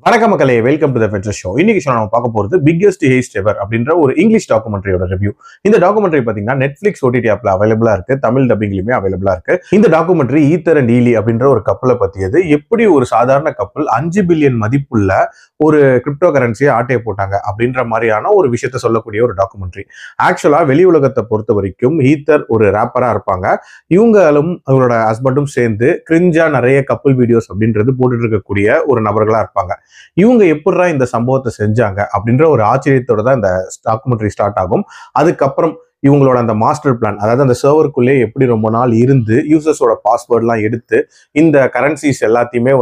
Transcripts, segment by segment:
வணக்கம் மக்களே, welcome to the ஃபெட்ரஸ் show. இன்னைக்கு ஷோ நம்ம பார்க்க போறது பிக்கெஸ்ட் ஹெய்ஸ்ட் எவர் அப்படின்ற ஒரு இங்கிலீஷ் டாக்குமெண்ட்ரியோட ரிவ்யூ. இந்த டாக்குமெண்ட்ரி பாத்தீங்கன்னா நெட்ஃபிளிக்ஸ் ஓடிடி ஆப்ல அவைலபிளா இருக்கு, தமிழ் டப்பிங்லயுமே அவைலபிளா இருக்கு. இந்த டாக்குமெண்ட்ரி ஈத்தர் அண்ட் ஈலி அப்படின்ற ஒரு கப்பலை பத்தியது. எப்படி ஒரு சாதாரண கப்பல் 5 பில்லியன் மதிப்புள்ள ஒரு கிரிப்டோ கரன்சியை ஆட்டையை போட்டாங்க அப்படின்ற மாதிரியான ஒரு விஷயத்த சொல்லக்கூடிய ஒரு டாக்குமெண்ட்ரி. ஆக்சுவலா வெளி உலகத்தை பொறுத்த வரைக்கும் ஈத்தர் ஒரு ரேப்பரா இருப்பாங்க. இவங்களும் அவரோட ஹஸ்பண்டும் சேர்ந்து கிரிஞ்சா நிறைய கப்பல் வீடியோஸ் அப்படின்றது போட்டுட்டு இருக்கக்கூடிய ஒரு நபர்களா இருப்பாங்க. இவங்க எப்படிடா இந்த சம்பவத்தை செஞ்சாங்க அப்படின்ற ஒரு ஆச்சரியத்தோட தான் இந்த டாக்குமெண்ட்ரி ஸ்டார்ட் ஆகும். அதுக்கப்புறம் இவங்களோட அந்த மாஸ்டர் பிளான், அதாவது அந்த சர்வருக்குள்ளே எப்படி ரொம்ப நாள் இருந்து யூசர்ஸோட பாஸ்வேர்ட்லாம் எடுத்து இந்த கரன்சிஸ் எல்லாத்தையுமே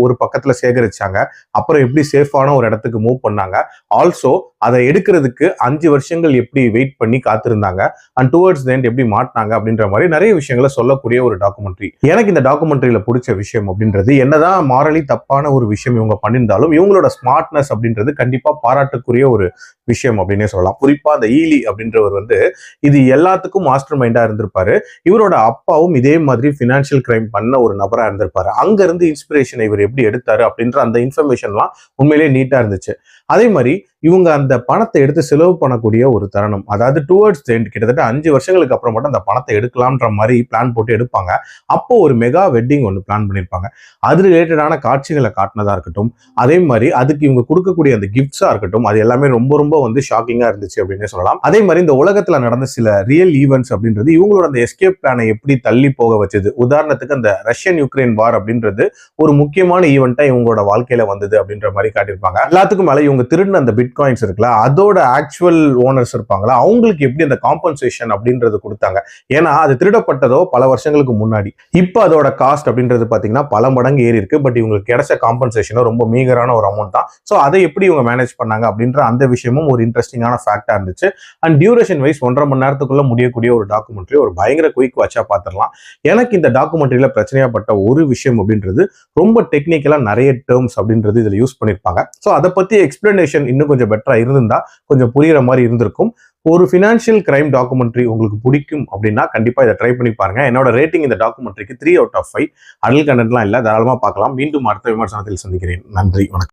ஒரு பக்கத்துல சேகரிச்சாங்க. அப்புறம் எப்படி சேஃபான ஒரு இடத்துக்கு மூவ் பண்ணாங்க. ஆல்சோ அதை எடுக்கிறதுக்கு 5 வருஷங்கள் எப்படி வெயிட் பண்ணி காத்திருந்தாங்க அண்ட் டுவர்ட்ஸ் தி எண்ட் எப்படி மாட்டினாங்க அப்படின்ற மாதிரி நிறைய விஷயங்களை சொல்லக்கூடிய ஒரு டாக்குமெண்ட்ரி. எனக்கு இந்த டாக்குமெண்ட்ரியில பிடிச்ச விஷயம் அப்படின்றது, என்னதான் மாரலி தப்பான ஒரு விஷயம் இவங்க பண்ணியிருந்தாலும் இவங்களோட ஸ்மார்ட்னஸ் அப்படின்றது கண்டிப்பா பாராட்டுக்குரிய ஒரு விஷயம் அப்படின்னே சொல்லலாம். குறிப்பா அந்த ஈலி அப்படின்றவர் இது எல்லாத்துக்கும் மாஸ்டர் மைண்டா இருந்திருப்பாரு. இவரோட அப்பாவும் இதே மாதிரி பினான்சியல் கிரைம் பண்ண ஒரு நபரா இருந்திருப்பாரு. அங்க இருந்து இன்ஸ்பிரேஷன் இவர் எப்படி எடுத்தாரு அப்படின்ற அந்த இன்ஃபர்மேஷன்லாம் உண்மையிலேயே நீட்டா இருந்துச்சு. அதே மாதிரி இவங்க அந்த பணத்தை எடுத்து செலவு பண்ணக்கூடிய ஒரு தருணம், அதாவது டுவர்ட்ஸ் தி எண்ட் கிட்டத்தட்ட 5 வருஷங்களுக்கு அப்புறம் மட்டும் அந்த பணத்தை எடுக்கலாம்ன்ற மாதிரி பிளான் போட்டு எடுப்பாங்க. அப்போ ஒரு மெகா வெட்டிங் ஒன்று பிளான் பண்ணியிருப்பாங்க. அது ரிலேட்டடான காட்சிகளை காட்டினதா இருக்கட்டும், அதே மாதிரி அதுக்கு இவங்க கொடுக்கக்கூடிய அந்த கிஃப்ட்ஸா இருக்கட்டும், அது எல்லாமே ரொம்ப ரொம்ப ஷாக்கிங்கா இருந்துச்சு அப்படின்னே சொல்லலாம். அதே மாதிரி இந்த உலகத்துல நடந்த சில ரியல் ஈவெண்ட்ஸ் அப்படின்றது இவங்களோட அந்த எஸ்கேப் பிளானை எப்படி தள்ளி போக வச்சது. உதாரணத்துக்கு அந்த ரஷ்யன் யுக்ரைன் வார் அப்படின்றது ஒரு முக்கியமான ஈவெண்டா இவங்களோட வாழ்க்கையில வந்தது அப்படின்ற மாதிரி காட்டியிருப்பாங்க. எல்லாத்துக்கும் மேல இவங்க திருடின அந்த பிட்காயின்ஸ் இருக்குல்ல, அதோட ஆக்சுவல் ஓனர்ஸ் இருப்பாங்களா, அவங்களுக்கு எப்படி அந்த காம்பன்சேஷன் அப்படின்றது கொடுத்தாங்க. ஏன்னா அது திருடப்பட்டதோ பல வருஷங்களுக்கு முன்னாடி. இப்போ அதோட காஸ்ட் அப்படின்றது பாத்தீங்கன்னா பல மடங்கு ஏறி இருக்கு. பட் இவங்களுக்கு கிடைச்ச காம்பன்சேஷனோ ரொம்ப மீகரான ஒரு அமௌண்ட் தான். ஸோ அதை எப்படி இவங்க மேனேஜ் பண்ணாங்க அப்படின்ற அந்த விஷயமும் ஒரு இன்ட்ரெஸ்டிங்கான ஃபேக்டா இருந்துச்சு. அண்ட் டியூரேஷன் வைஸ் 1.5 மணி நேரத்துக்குள்ள முடியக்கூடிய ஒரு டாக்குமெண்ட்ரி, ஒரு பயங்கர குயிக் வாட்சா பார்த்துடலாம். எனக்கு இந்த டாக்குமெண்ட்ரியில பிரச்சனையாப்பட்ட ஒரு விஷயம் அப்படின்றது, ரொம்ப டெக்னிக்கலா நிறைய டேர்ம்ஸ் அப்படின்றது இதுல யூஸ் பண்ணிருப்பாங்க. ஸோ அதை பத்தி எக்ஸ்பிளனேஷன் இன்னும் கொஞ்சம் பெட்டரா இருந்திருந்தா கொஞ்சம் புரியுற மாதிரி இருந்திருக்கும். ஒரு ஃபினான்ஷியல் கிரைம் டாக்குமெண்ட்ரி உங்களுக்கு பிடிக்கும் அப்படின்னா கண்டிப்பா இதை ட்ரை பண்ணி பாருங்க. என்னோட ரேட்டிங் இந்த டாக்குமெண்ட்ரிக்கு 3 out of 5. அடல் கண்டென்ட்லாம் இல்லை, தாராளமா பார்க்கலாம். மீண்டும் அடுத்த விமர்சனத்தில் சந்திக்கிறேன். நன்றி, வணக்கம்.